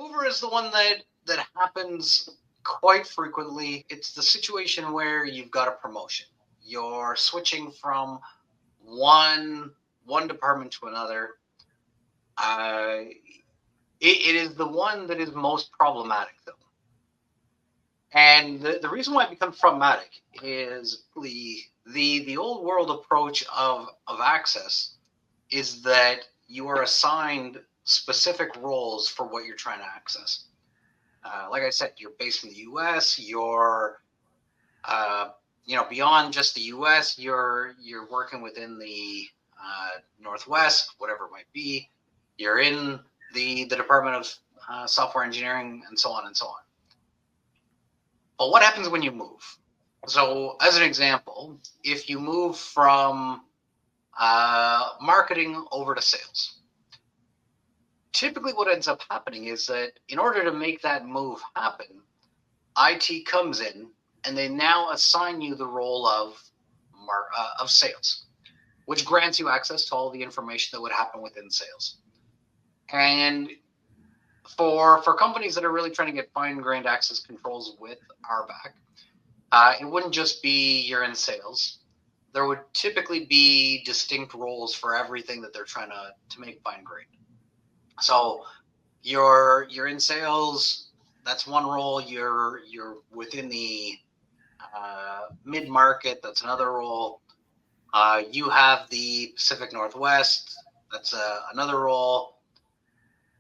mover is the one that happens quite frequently. It's the situation where you've got a promotion. You're switching from one department to another. It is the one that is most problematic, though. And the reason why it becomes problematic is the old world approach of access is that you are assigned specific roles for what you're trying to access. Like I said, you're based in the U.S. You're beyond just the U.S. You're working within the Northwest, whatever it might be. You're in the Department of Software Engineering, and so on and so on. But what happens when you move? So, as an example, if you move from marketing over to sales, typically what ends up happening is that in order to make that move happen, IT comes in and they now assign you the role of sales, which grants you access to all the information that would happen within sales. And for companies that are really trying to get fine-grained access controls with ABAC, it wouldn't just be you're in sales. There would typically be distinct roles for everything that they're trying to make fine-grained. So you're in sales. That's one role. You're within the mid-market. That's another role. You have the Pacific Northwest. That's another role.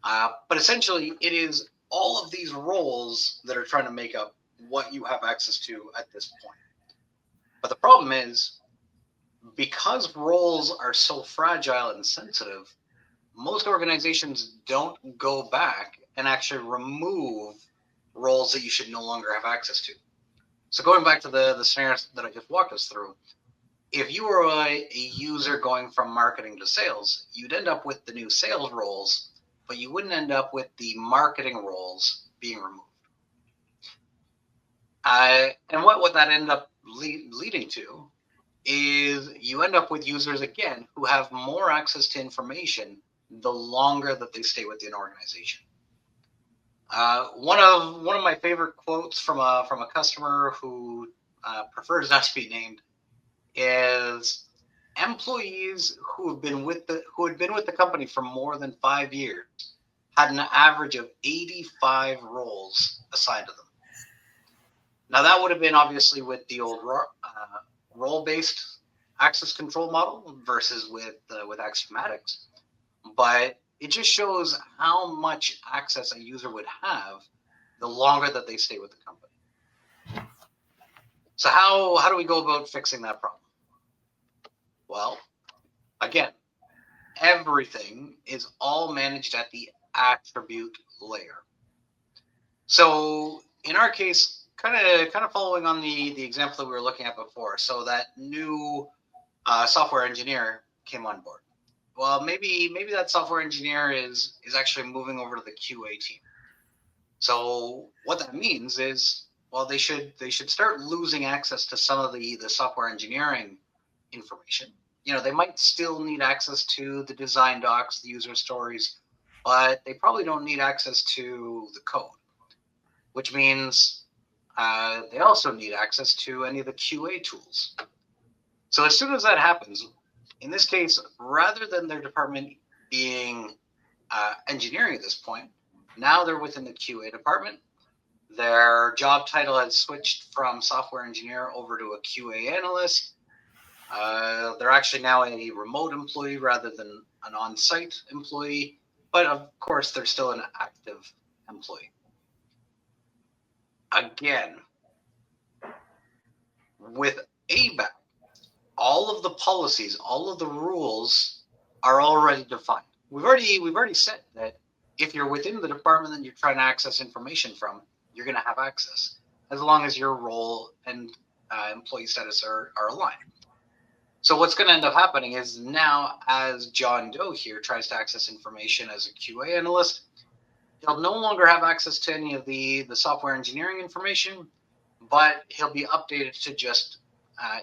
But essentially, it is all of these roles that are trying to make up what you have access to at this point. But the problem is, because roles are so fragile and sensitive, most organizations don't go back and actually remove roles that you should no longer have access to. So going back to the scenario that I just walked us through, if you were a user going from marketing to sales, you'd end up with the new sales roles, but you wouldn't end up with the marketing roles being removed. And what that ended up leading to is you end up with users, again, who have more access to information the longer that they stay within an organization. One of my favorite quotes from a customer who prefers not to be named is, employees who had been with the company for more than 5 years had an average of 85 roles assigned to them. Now that would have been obviously with the old role-based access control model versus with Axiomatics, but it just shows how much access a user would have the longer that they stay with the company. So how do we go about fixing that problem? Well, again, everything is all managed at the attribute layer. So in our case, kind of following on the example that we were looking at before, so that new software engineer came on board. Well, maybe that software engineer is actually moving over to the QA team. So what that means is, well, they should start losing access to some of the software engineering information. They might still need access to the design docs, the user stories, but they probably don't need access to the code, which means they also need access to any of the QA tools. So as soon as that happens, in this case, rather than their department being engineering at this point, now they're within the QA department. Their job title has switched from software engineer over to a QA analyst. They're actually now a remote employee rather than an on-site employee, but of course they're still an active employee. Again, with ABAC, all of the policies, all of the rules are already defined. We've already said that if you're within the department that you're trying to access information from, you're going to have access, as long as your role and employee status are aligned. So what's going to end up happening is, now as John Doe here tries to access information as a QA analyst, he'll no longer have access to any of the software engineering information, but he'll be updated to just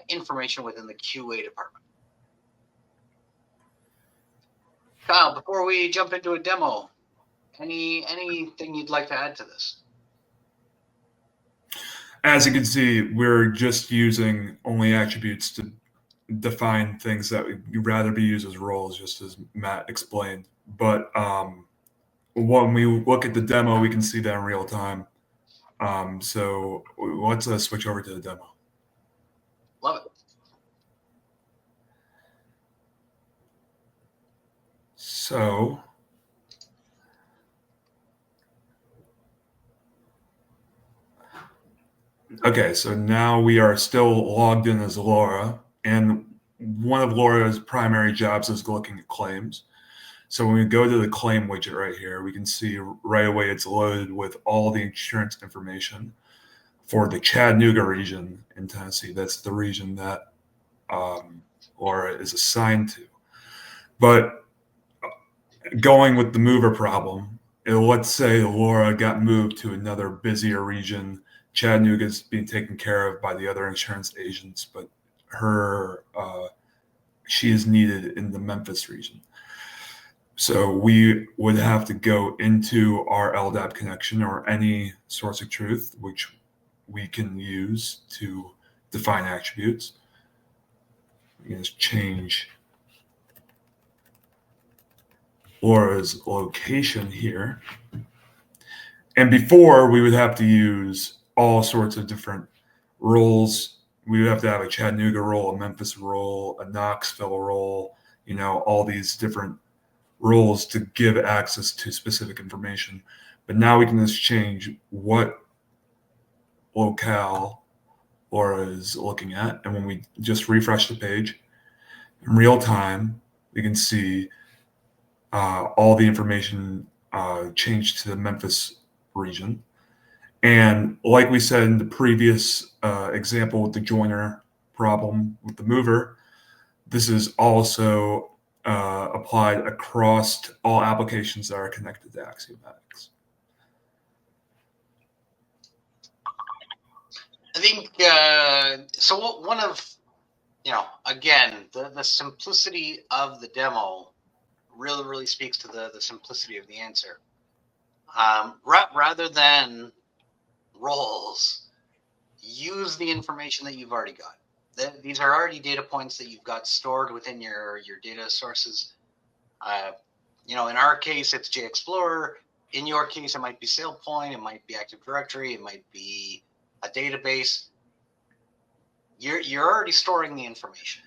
information within the QA department. Kyle, before we jump into a demo, Anything you'd like to add to this? As you can see, we're just using only attributes to define things that would rather be used as roles, just as Matt explained. But when we look at the demo, we can see that in real time. So let's switch over to the demo. Love it. So okay, so now we are still logged in as Laura, and one of Laura's primary jobs is looking at claims. So when we go to the claim widget right here, we can see right away it's loaded with all the insurance information for the Chattanooga region in Tennessee. That's the region that Laura is assigned to. But going with the mover problem, let's say Laura got moved to another busier region. Chattanooga is being taken care of by the other insurance agents, but she is needed in the Memphis region. So we would have to go into our LDAP connection or any source of truth, which we can use to define attributes. We can just change Laura's location here. And before, we would have to use all sorts of different roles. We would have to have a Chattanooga role, a Memphis role, a Knoxville role, all these different roles to give access to specific information. But now we can just change what locale Laura is looking at. And when we just refresh the page, in real time, we can see all the information changed to the Memphis region. And like we said in the previous example with the joiner problem with the mover, this is also applied across all applications that are connected to Axiomatics. I think so. One of again, the simplicity of the demo really speaks to the simplicity of the answer. Rather than roles, use the information that you've already got. These are already data points that you've got stored within your data sources. In our case, it's JExplorer. In your case, it might be SailPoint, it might be Active Directory, it might be a database. You're already storing the information.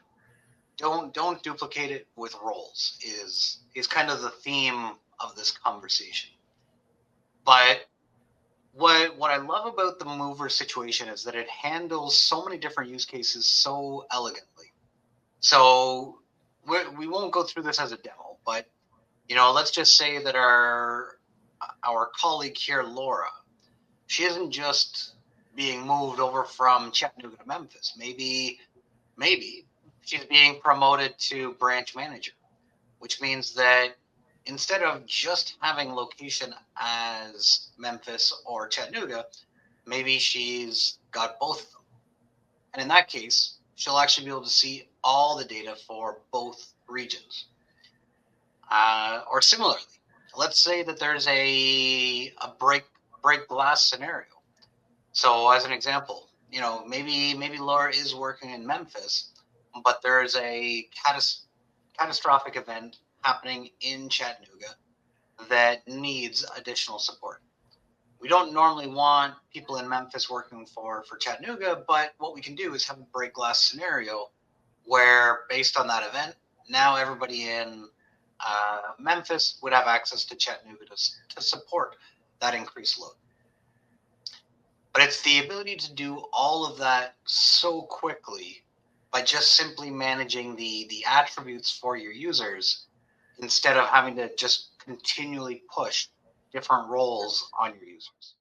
Don't duplicate it with roles is kind of the theme of this conversation. But what I love about the mover situation is that it handles so many different use cases so elegantly. So we won't go through this as a demo, but let's just say that our colleague here, Laura, she isn't just being moved over from Chattanooga to Memphis. Maybe she's being promoted to branch manager, which means that instead of just having location as Memphis or Chattanooga, maybe she's got both of them. And in that case, she'll actually be able to see all the data for both regions. Or similarly, let's say that there's a break glass scenario. So as an example, maybe Laura is working in Memphis, but there's a catastrophic event happening in Chattanooga that needs additional support. We don't normally want people in Memphis working for Chattanooga, but what we can do is have a break glass scenario where, based on that event, now everybody in Memphis would have access to Chattanooga to support that increased load. But it's the ability to do all of that so quickly by just simply managing the attributes for your users instead of having to just continually push different roles on your users.